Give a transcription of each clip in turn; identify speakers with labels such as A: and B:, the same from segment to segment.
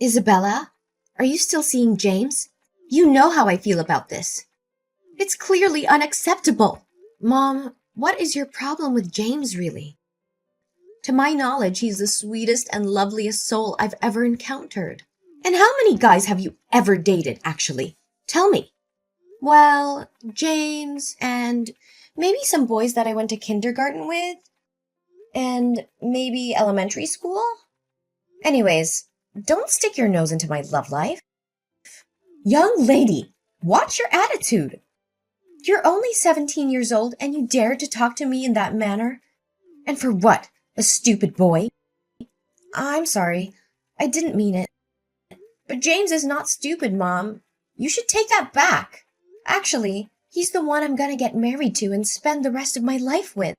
A: Isabella, are you still seeing James? You know how I feel about this. It's clearly unacceptable. Mom, what is your problem with James, really? To my knowledge, he's the sweetest and loveliest soul I've ever encountered. And how many guys have you ever dated, actually? Tell me. Well, James and maybe some boys that I went to kindergarten with. And maybe elementary school? Anyways, don't stick your nose into my love life. Young lady, watch your attitude. You're only 17 years old and you dare to talk to me in that manner? And for what? A stupid boy? I'm sorry. I didn't mean it. But James is not stupid, Mom. You should take that back. Actually, he's the one I'm gonna get married to and spend the rest of my life with.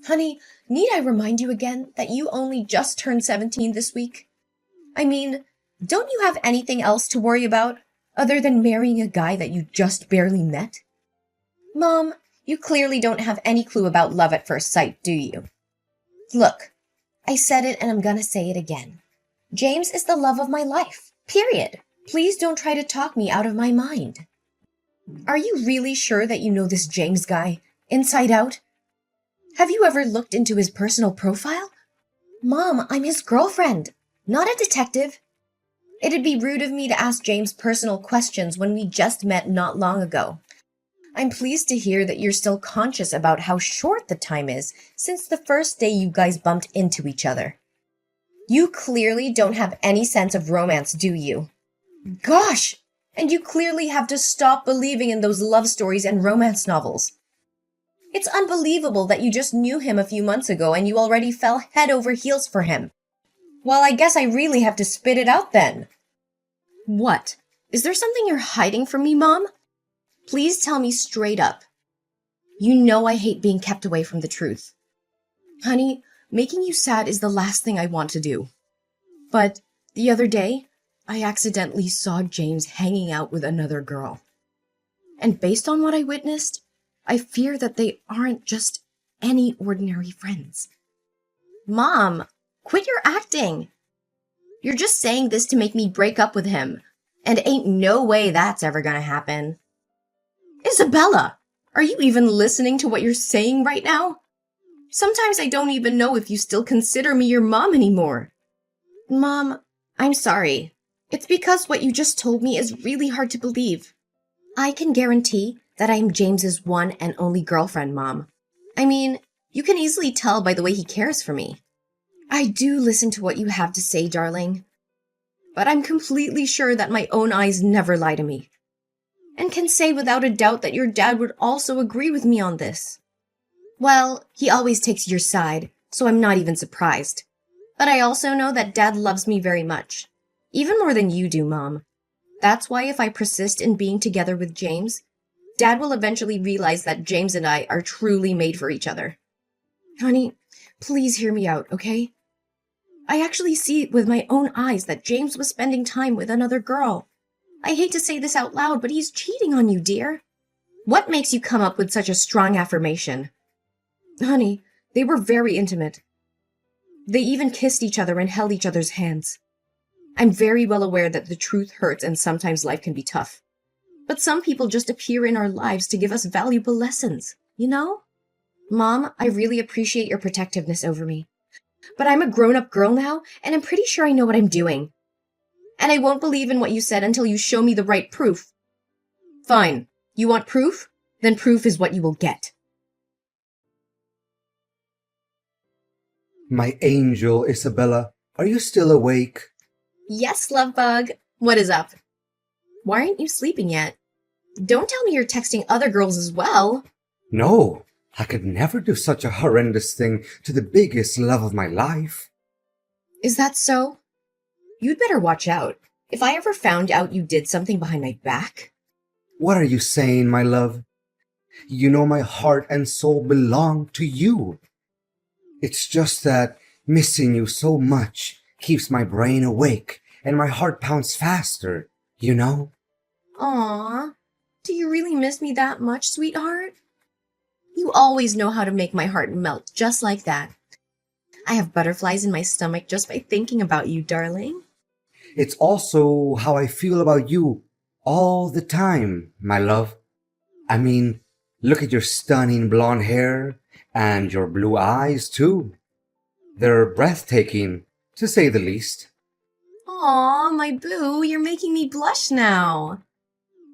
A: Honey, need I remind you again that you only just turned 17 this week? I mean, don't you have anything else to worry about other than marrying a guy that you just barely met? Mom, you clearly don't have any clue about love at first sight, do you? Look, I said it and I'm gonna say it again. James is the love of my life, period. Please don't try to talk me out of my mind. Are you really sure that you know this James guy, inside out? Have you ever looked into his personal profile? Mom, I'm his girlfriend, not a detective. It'd be rude of me to ask James personal questions when we just met not long ago. I'm pleased to hear that you're still conscious about how short the time is since the first day you guys bumped into each other. You clearly don't have any sense of romance, do you? Gosh! And you clearly have to stop believing in those love stories and romance novels. It's unbelievable that you just knew him a few months ago and you already fell head over heels for him. Well, I guess I really have to spit it out then. What? Is there something you're hiding from me, Mom? Please tell me straight up. You know I hate being kept away from the truth. Honey, making you sad is the last thing I want to do. But the other day, I accidentally saw James hanging out with another girl. And based on what I witnessed, I fear that they aren't just any ordinary friends. Mom, quit your acting. You're just saying this to make me break up with him, and ain't no way that's ever gonna happen. Isabella, are you even listening to what you're saying right now? Sometimes I don't even know if you still consider me your mom anymore. Mom, I'm sorry. It's because what you just told me is really hard to believe. I can guarantee that I'm James's one and only girlfriend, Mom. I mean, you can easily tell by the way he cares for me. I do listen to what you have to say, darling. But I'm completely sure that my own eyes never lie to me. And can say without a doubt that your dad would also agree with me on this. Well, he always takes your side, so I'm not even surprised. But I also know that Dad loves me very much. Even more than you do, Mom. That's why if I persist in being together with James, Dad will eventually realize that James and I are truly made for each other. Honey, please hear me out, okay? I actually see it with my own eyes that James was spending time with another girl. I hate to say this out loud, but he's cheating on you, dear. What makes you come up with such a strong affirmation? Honey, they were very intimate. They even kissed each other and held each other's hands. I'm very well aware that the truth hurts and sometimes life can be tough. But some people just appear in our lives to give us valuable lessons, you know? Mom, I really appreciate your protectiveness over me. But I'm a grown-up girl now, and I'm pretty sure I know what I'm doing. And I won't believe in what you said until you show me the right proof. Fine. You want proof? Then proof is what you will get.
B: My angel, Isabella, are you still awake?
A: Yes, love bug. What is up? Why aren't you sleeping yet? Don't tell me you're texting other girls as well.
B: No, I could never do such a horrendous thing to the biggest love of my life.
A: Is that so? You'd better watch out. If I ever found out you did something behind my back.
B: What are you saying, my love? You know my heart and soul belong to you. It's just that missing you so much keeps my brain awake and my heart pounds faster, you know?
A: Aww. Do you really miss me that much, sweetheart? You always know how to make my heart melt just like that. I have butterflies in my stomach just by thinking about you, darling.
B: It's also how I feel about you all the time, my love. I mean, look at your stunning blonde hair and your blue eyes, too. They're breathtaking, to say the least.
A: Aw, my boo, you're making me blush now.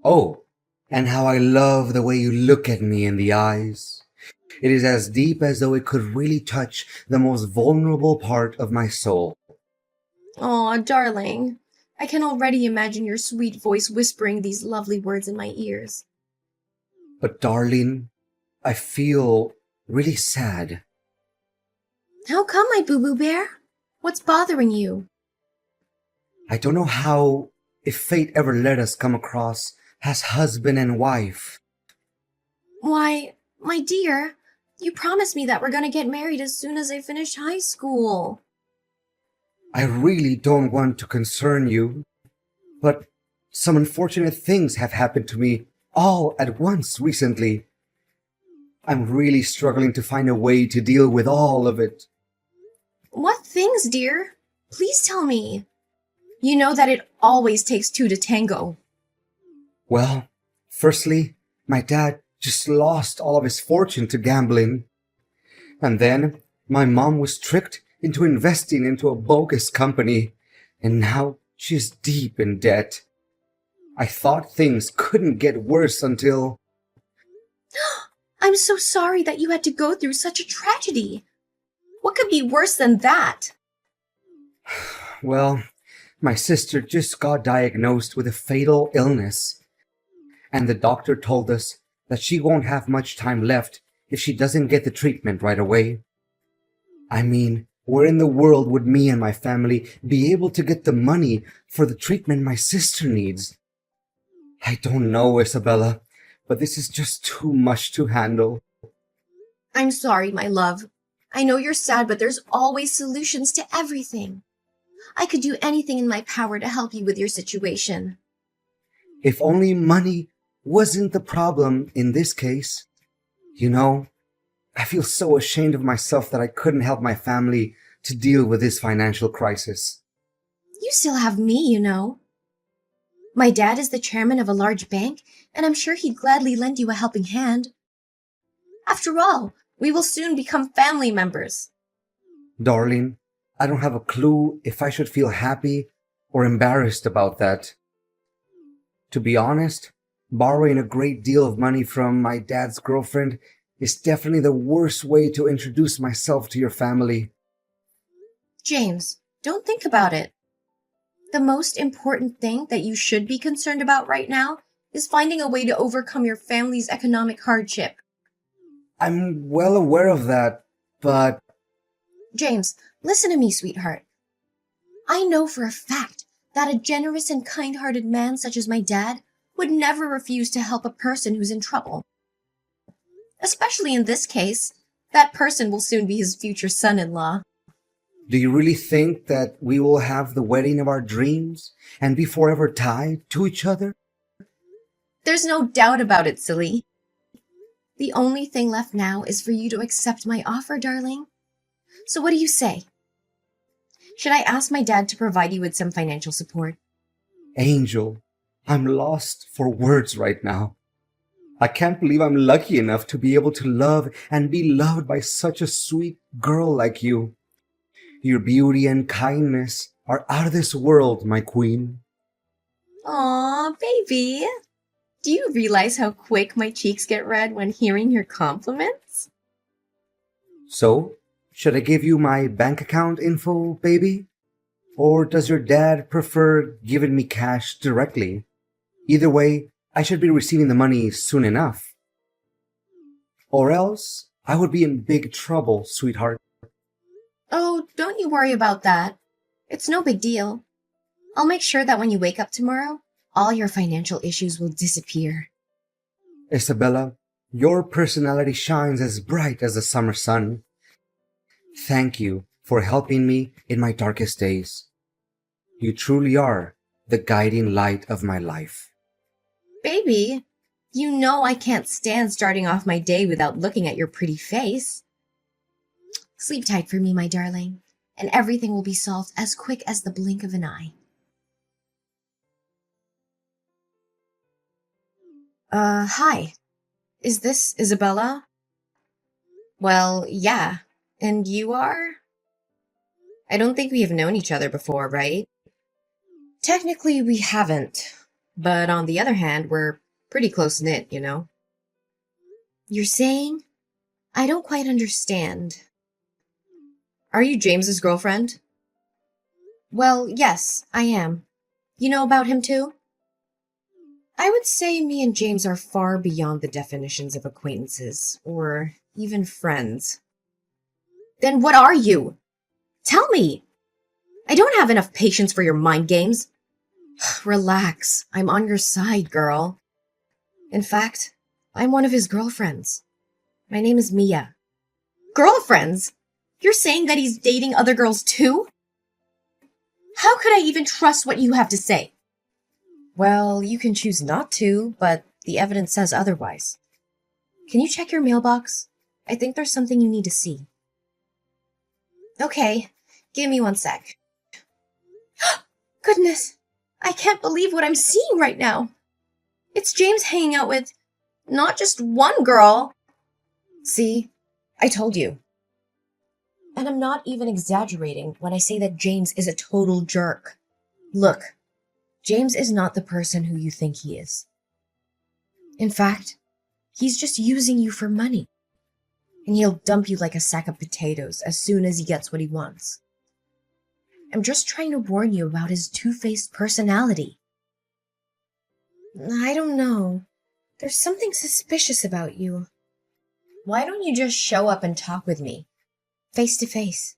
B: Oh, and how I love the way you look at me in the eyes. It is as deep as though it could really touch the most vulnerable part of my soul.
A: Aw, darling. I can already imagine your sweet voice whispering these lovely words in my ears.
B: But darling, I feel really sad.
A: How come, my boo-boo bear? What's bothering you?
B: I don't know how, if fate ever let us come across as husband and wife.
A: Why, my dear, you promised me that we're gonna get married as soon as I finish high school.
B: I really don't want to concern you, but some unfortunate things have happened to me all at once recently. I'm really struggling to find a way to deal with all of it.
A: What things, dear? Please tell me. You know that it always takes two to tango.
B: Well, firstly, my dad just lost all of his fortune to gambling. And then my mom was tricked into investing into a bogus company, and now she's deep in debt. I thought things couldn't get worse until...
A: I'm so sorry that you had to go through such a tragedy. What could be worse than that?
B: Well, my sister just got diagnosed with a fatal illness, and the doctor told us that she won't have much time left if she doesn't get the treatment right away. I mean, where in the world would me and my family be able to get the money for the treatment my sister needs? I don't know, Isabella, but this is just too much to handle.
A: I'm sorry, my love. I know you're sad, but there's always solutions to everything. I could do anything in my power to help you with your situation.
B: If only money wasn't the problem in this case. You know, I feel so ashamed of myself that I couldn't help my family to deal with this financial crisis.
A: You still have me, you know. My dad is the chairman of a large bank, and I'm sure he'd gladly lend you a helping hand. After all, we will soon become family members.
B: Darling, I don't have a clue if I should feel happy or embarrassed about that. To be honest, borrowing a great deal of money from my dad's girlfriend is definitely the worst way to introduce myself to your family.
A: James, don't think about it. The most important thing that you should be concerned about right now is finding a way to overcome your family's economic hardship.
B: I'm well aware of that, but
A: James, listen to me, sweetheart. I know for a fact that a generous and kind-hearted man such as my dad would never refuse to help a person who's in trouble. Especially in this case, that person will soon be his future son-in-law.
B: do you really think that we will have the wedding of our dreams and be forever tied to each other?
A: There's no doubt about it, silly. The only thing left now is for you to accept my offer, darling. So what do you say? Should I ask my dad to provide you with some financial support?
B: Angel, I'm lost for words right now. I can't believe I'm lucky enough to be able to love and be loved by such a sweet girl like you. Your beauty and kindness are out of this world, my queen.
A: Aw, baby. Do you realize how quick my cheeks get red when hearing your compliments?
B: So, should I give you my bank account info, baby? Or does your dad prefer giving me cash directly? Either way, I should be receiving the money soon enough. Or else, I would be in big trouble, sweetheart.
A: Oh, don't you worry about that. It's no big deal. I'll make sure that when you wake up tomorrow, all your financial issues will disappear.
B: Isabella, your personality shines as bright as the summer sun. Thank you for helping me in my darkest days. You truly are the guiding light of my life.
A: Baby, you know I can't stand starting off my day without looking at your pretty face. Sleep tight for me, my darling, and everything will be solved as quick as the blink of an eye. Hi. Is this Isabella? Well, yeah. And you are? I don't think we have known each other before, right? Technically, we haven't. But on the other hand, we're pretty close knit, you know? You're saying? I don't quite understand. Are you James's girlfriend? Well, yes, I am. You know about him too? I would say me and James are far beyond the definitions of acquaintances, or even friends. Then what are you? Tell me! I don't have enough patience for your mind games. Relax, I'm on your side, girl. In fact, I'm one of his girlfriends. My name is Mia. Girlfriends? You're saying that he's dating other girls too? How could I even trust what you have to say? Well, you can choose not to, but the evidence says otherwise. Can you check your mailbox? I think there's something you need to see. Okay, give me 1 sec. Goodness, I can't believe what I'm seeing right now. It's James hanging out with not just one girl. See, I told you. And I'm not even exaggerating when I say that James is a total jerk. Look, James is not the person who you think he is. In fact, he's just using you for money. And he'll dump you like a sack of potatoes as soon as he gets what he wants. I'm just trying to warn you about his two-faced personality. I don't know. There's something suspicious about you. Why don't you just show up and talk with me? Face to face.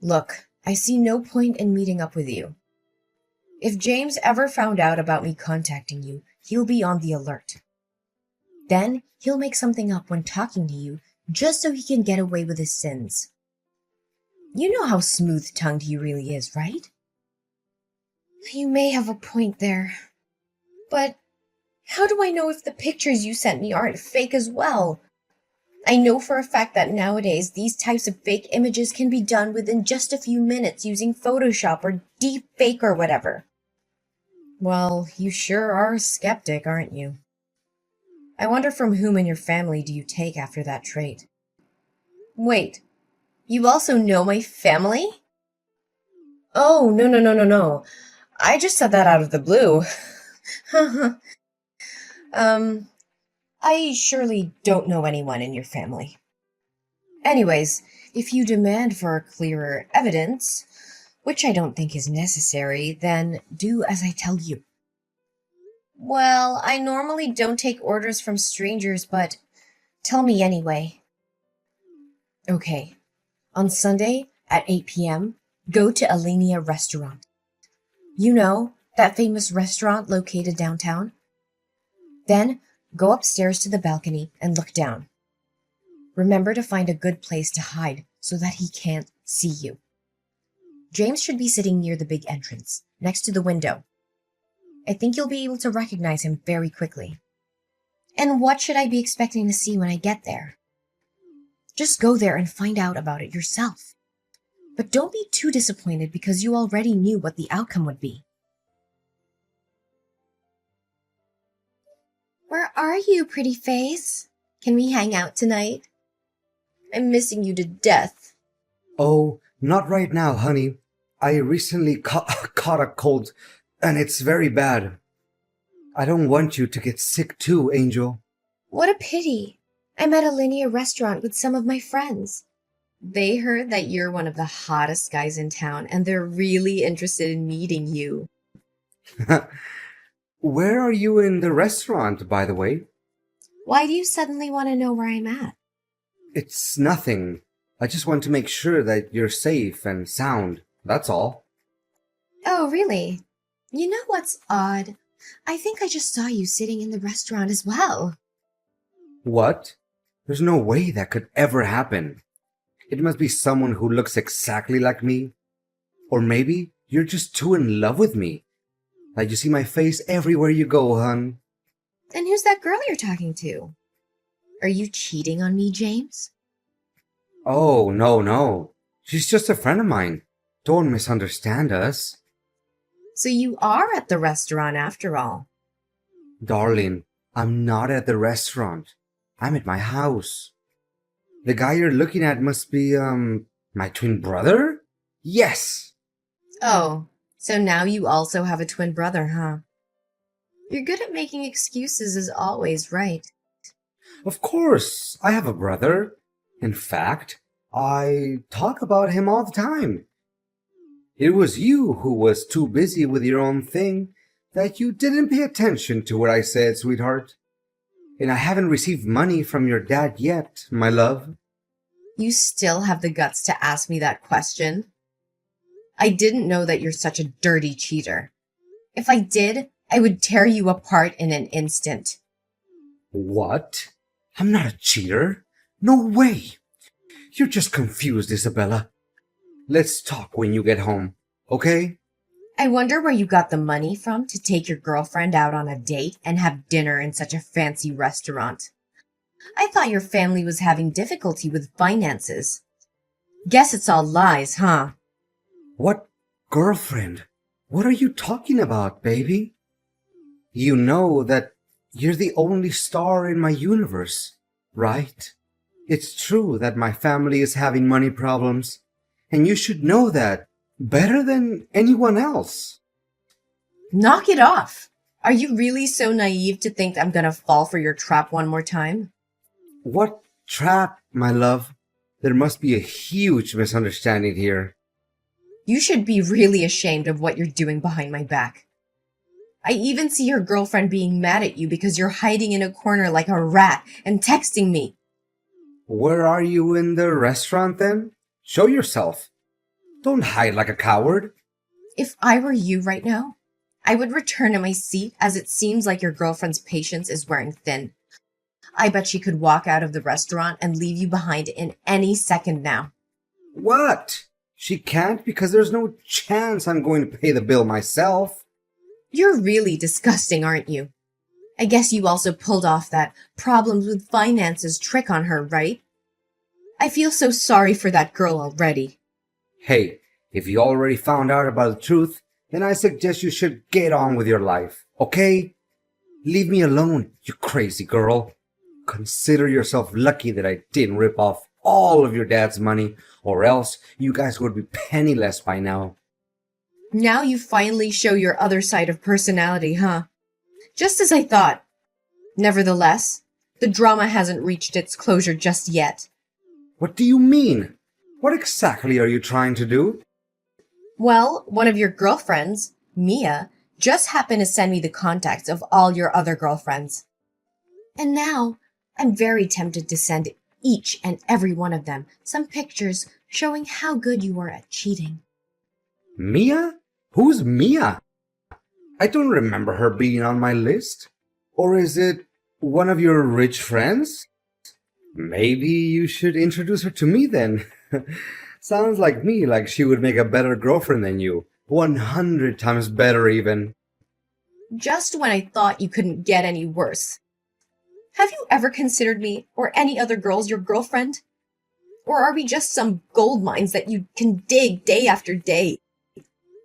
A: Look, I see no point in meeting up with you. If James ever found out about me contacting you, he'll be on the alert. Then he'll make something up when talking to you just so he can get away with his sins. You know how smooth-tongued he really is, right? You may have a point there. But how do I know if the pictures you sent me aren't fake as well? I know for a fact that nowadays these types of fake images can be done within just a few minutes using Photoshop or deepfake or whatever. Well, you sure are a skeptic, aren't you? I wonder from whom in your family do you take after that trait? Wait, you also know my family? Oh, no. I just said that out of the blue. I surely don't know anyone in your family. Anyways, if you demand for clearer evidence, which I don't think is necessary, then do as I tell you. Well, I normally don't take orders from strangers, but tell me anyway. Okay, on Sunday at 8 p.m., go to Alenia Restaurant. You know, that famous restaurant located downtown? Then go upstairs to the balcony and look down. Remember to find a good place to hide so that he can't see you. James should be sitting near the big entrance, next to the window. I think you'll be able to recognize him very quickly. And what should I be expecting to see when I get there? Just go there and find out about it yourself. But don't be too disappointed because you already knew what the outcome would be. Where are you, pretty face? Can we hang out tonight? I'm missing you to death.
B: Oh, not right now, honey. I recently caught a cold, and it's very bad. I don't want you to get sick too, Angel.
A: What a pity. I'm at a linear restaurant with some of my friends. They heard that you're one of the hottest guys in town, and they're really interested in meeting you.
B: Where are you in the restaurant, by the way?
A: Why do you suddenly want to know where I'm at?
B: It's nothing. I just want to make sure that you're safe and sound. That's all.
A: Oh, really? You know what's odd? I think I just saw you sitting in the restaurant as well.
B: What? There's no way that could ever happen. It must be someone who looks exactly like me. Or maybe you're just too in love with me. Like you see my face everywhere you go, hun.
A: And who's that girl you're talking to? Are you cheating on me, James?
B: Oh, no. She's just a friend of mine. Don't misunderstand us.
A: So you are at the restaurant after all.
B: Darling, I'm not at the restaurant. I'm at my house. The guy you're looking at must be, my twin brother? Yes!
A: Oh, so now you also have a twin brother, huh? You're good at making excuses as always, right?
B: Of course, I have a brother. In fact, I talk about him all the time. It was you who was too busy with your own thing that you didn't pay attention to what I said, sweetheart. And I haven't received money from your dad yet, my love.
A: You still have the guts to ask me that question? I didn't know that you're such a dirty cheater. If I did, I would tear you apart in an instant.
B: What? I'm not a cheater. No way. You're just confused, Isabella. Let's talk when you get home, okay?
A: I wonder where you got the money from to take your girlfriend out on a date and have dinner in such a fancy restaurant. I thought your family was having difficulty with finances. Guess it's all lies, huh?
B: What girlfriend? What are you talking about, baby? You know that you're the only star in my universe, right? It's true that my family is having money problems, and you should know that better than anyone else.
A: Knock it off! Are you really so naive to think I'm gonna fall for your trap one more time?
B: What trap, my love? There must be a huge misunderstanding here.
A: You should be really ashamed of what you're doing behind my back. I even see your girlfriend being mad at you because you're hiding in a corner like a rat and texting me.
B: Where are you in the restaurant then? Show yourself. Don't hide like a coward.
A: If I were you right now, I would return to my seat as it seems like your girlfriend's patience is wearing thin. I bet she could walk out of the restaurant and leave you behind in any second now.
B: What? She can't because there's no chance I'm going to pay the bill myself.
A: You're really disgusting, aren't you? I guess you also pulled off that problems with finances trick on her, right? I feel so sorry for that girl already.
B: Hey, if you already found out about the truth, then I suggest you should get on with your life, okay? Leave me alone, you crazy girl. Consider yourself lucky that I didn't rip off all of your dad's money, or else you guys would be penniless by now.
A: Now you finally show your other side of personality, huh? Just as I thought. Nevertheless, the drama hasn't reached its closure just yet.
B: What do you mean? What exactly are you trying to do?
A: Well, one of your girlfriends, Mia, just happened to send me the contacts of all your other girlfriends. And now, I'm very tempted to send each and every one of them some pictures showing how good you are at cheating.
B: Mia? Who's Mia? I don't remember her being on my list. Or is it one of your rich friends? Maybe you should introduce her to me then. Sounds like me, like she would make a better girlfriend than you. 100 times better even.
A: Just when I thought you couldn't get any worse. Have you ever considered me or any other girls your girlfriend? Or are we just some gold mines that you can dig day after day?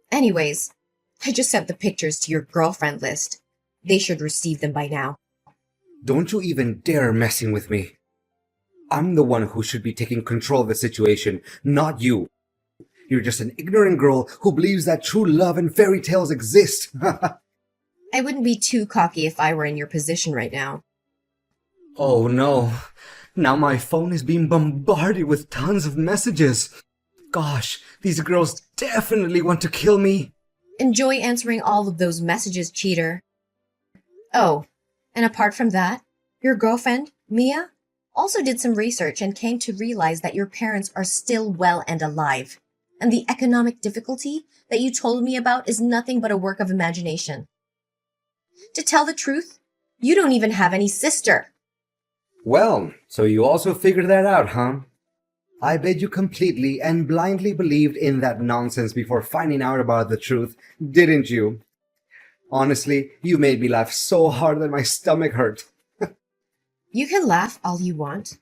A: Anyways, I just sent the pictures to your girlfriend list. They should receive them by now.
B: Don't you even dare messing with me. I'm the one who should be taking control of the situation, not you. You're just an ignorant girl who believes that true love and fairy tales exist.
A: I wouldn't be too cocky if I were in your position right now.
B: Oh no. Now my phone is being bombarded with tons of messages. Gosh, these girls definitely want to kill me.
A: Enjoy answering all of those messages, cheater. Oh, and apart from that, your girlfriend, Mia, also did some research and came to realize that your parents are still well and alive. And the economic difficulty that you told me about is nothing but a work of imagination. To tell the truth, you don't even have any sister.
B: Well, so you also figured that out, huh? I bet you completely and blindly believed in that nonsense before finding out about the truth, didn't you? Honestly, you made me laugh so hard that my stomach hurt.
A: You can laugh all you want,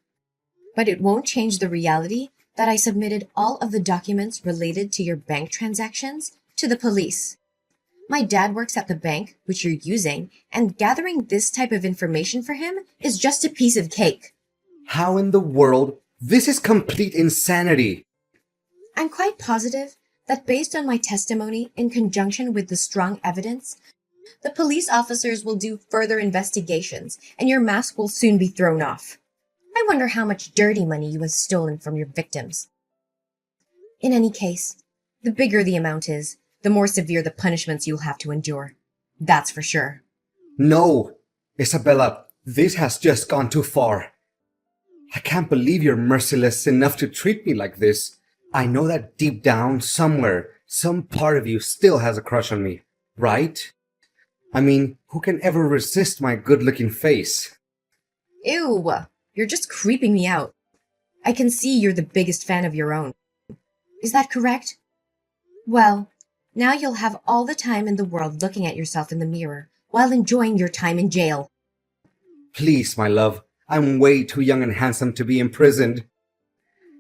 A: but it won't change the reality that I submitted all of the documents related to your bank transactions to the police. My dad works at the bank, which you're using, and gathering this type of information for him is just a piece of cake.
B: How in the world? This is complete insanity.
A: I'm quite positive that based on my testimony in conjunction with the strong evidence, the police officers will do further investigations and your mask will soon be thrown off. I wonder how much dirty money you have stolen from your victims. In any case, the bigger the amount is, the more severe the punishments you'll have to endure. That's for sure.
B: No, Isabella, this has just gone too far. I can't believe you're merciless enough to treat me like this. I know that deep down, somewhere, some part of you still has a crush on me, right? I mean, who can ever resist my good-looking face?
A: Ew, you're just creeping me out. I can see you're the biggest fan of your own. Is that correct? Well, now you'll have all the time in the world looking at yourself in the mirror while enjoying your time in jail.
B: Please, my love, I'm way too young and handsome to be imprisoned.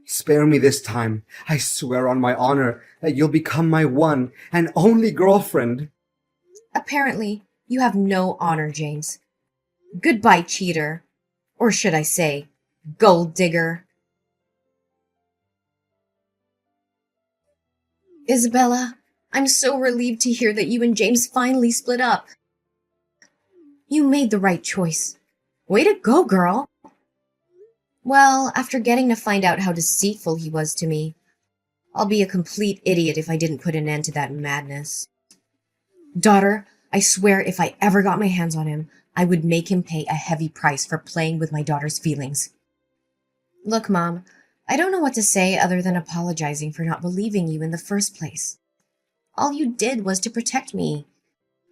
B: Spare me this time. I swear on my honor that you'll become my one and only girlfriend.
A: Apparently, you have no honor, James. Goodbye, cheater. Or should I say, gold digger. Isabella, I'm so relieved to hear that you and James finally split up. You made the right choice. Way to go, girl. Well, after getting to find out how deceitful he was to me, I'll be a complete idiot if I didn't put an end to that madness. Daughter, I swear if I ever got my hands on him, I would make him pay a heavy price for playing with my daughter's feelings. Look, Mom, I don't know what to say other than apologizing for not believing you in the first place. All you did was to protect me.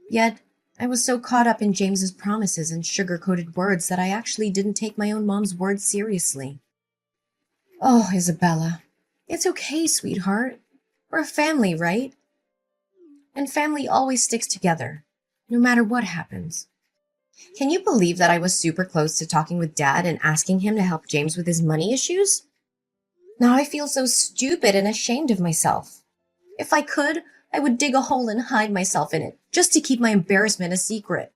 A: Yet, I was so caught up in James's promises and sugar-coated words that I actually didn't take my own mom's words seriously. Oh, Isabella, it's okay, sweetheart. We're a family, right? And family always sticks together, no matter what happens. Can you believe that I was super close to talking with Dad and asking him to help James with his money issues? Now I feel so stupid and ashamed of myself. If I could, I would dig a hole and hide myself in it, just to keep my embarrassment a secret.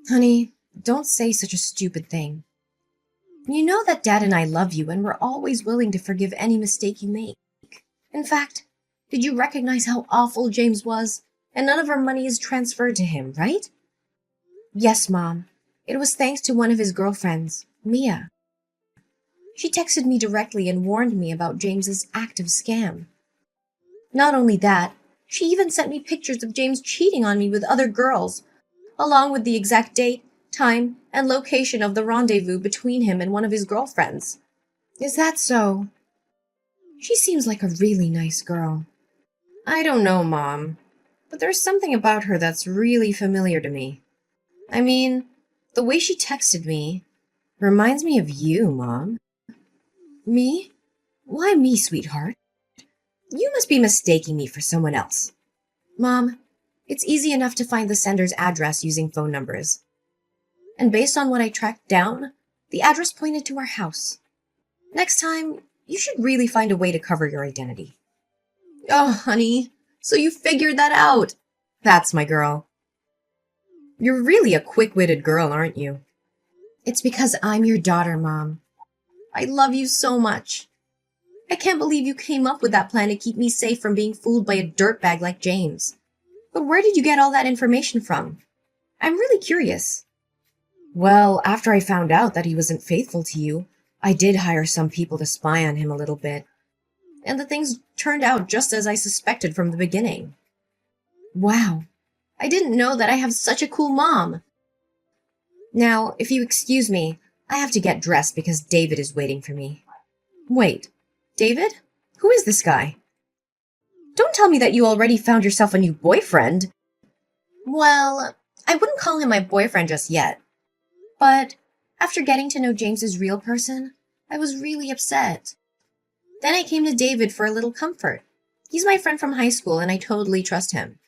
A: Honey, don't say such a stupid thing. You know that Dad and I love you and we're always willing to forgive any mistake you make. In fact, did you recognize how awful James was? And none of our money is transferred to him, right? Yes, Mom. It was thanks to one of his girlfriends, Mia. She texted me directly and warned me about James's active scam. Not only that, she even sent me pictures of James cheating on me with other girls, along with the exact date, time, and location of the rendezvous between him and one of his girlfriends. Is that so? She seems like a really nice girl. I don't know, Mom, but there's something about her that's really familiar to me. I mean, the way she texted me reminds me of you, Mom. Me? Why me, sweetheart? You must be mistaking me for someone else. Mom, it's easy enough to find the sender's address using phone numbers. And based on what I tracked down, the address pointed to our house. Next time, you should really find a way to cover your identity. Oh, honey, so you figured that out. That's my girl. You're really a quick-witted girl, aren't you? It's because I'm your daughter, Mom. I love you so much. I can't believe you came up with that plan to keep me safe from being fooled by a dirtbag like James. But where did you get all that information from? I'm really curious. Well, after I found out that he wasn't faithful to you, I did hire some people to spy on him a little bit. And the things turned out just as I suspected from the beginning. Wow. I didn't know that I have such a cool mom. Now, if you excuse me, I have to get dressed because David is waiting for me. Wait, David? Who is this guy? Don't tell me that you already found yourself a new boyfriend. Well, I wouldn't call him my boyfriend just yet. But after getting to know James's real person, I was really upset. Then I came to David for a little comfort. He's my friend from high school and I totally trust him.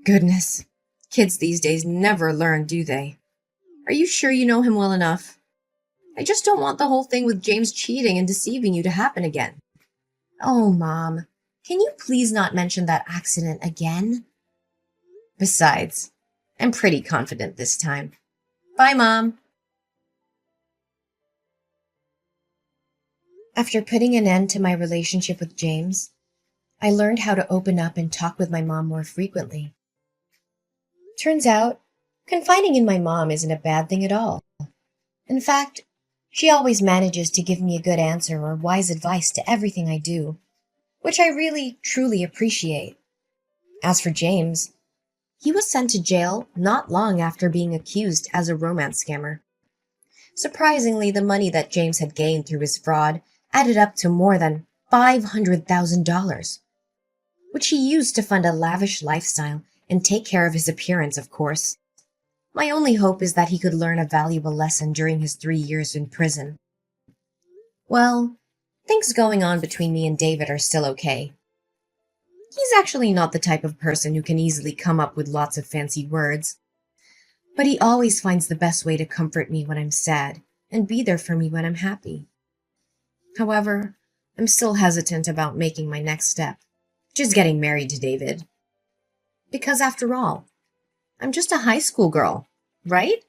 A: Goodness, kids these days never learn, do they? Are you sure you know him well enough? I just don't want the whole thing with James cheating and deceiving you to happen again. Oh, Mom, can you please not mention that accident again? Besides, I'm pretty confident this time. Bye, Mom. After putting an end to my relationship with James, I learned how to open up and talk with my mom more frequently. Turns out, confiding in my mom isn't a bad thing at all. In fact, she always manages to give me a good answer or wise advice to everything I do, which I really, truly appreciate. As for James, he was sent to jail not long after being accused as a romance scammer. Surprisingly, the money that James had gained through his fraud added up to more than $500,000, which he used to fund a lavish lifestyle and take care of his appearance, of course. My only hope is that he could learn a valuable lesson during his 3 years in prison. Well, things going on between me and David are still okay. He's actually not the type of person who can easily come up with lots of fancy words, but he always finds the best way to comfort me when I'm sad and be there for me when I'm happy. However, I'm still hesitant about making my next step, which is getting married to David. Because after all, I'm just a high school girl, right?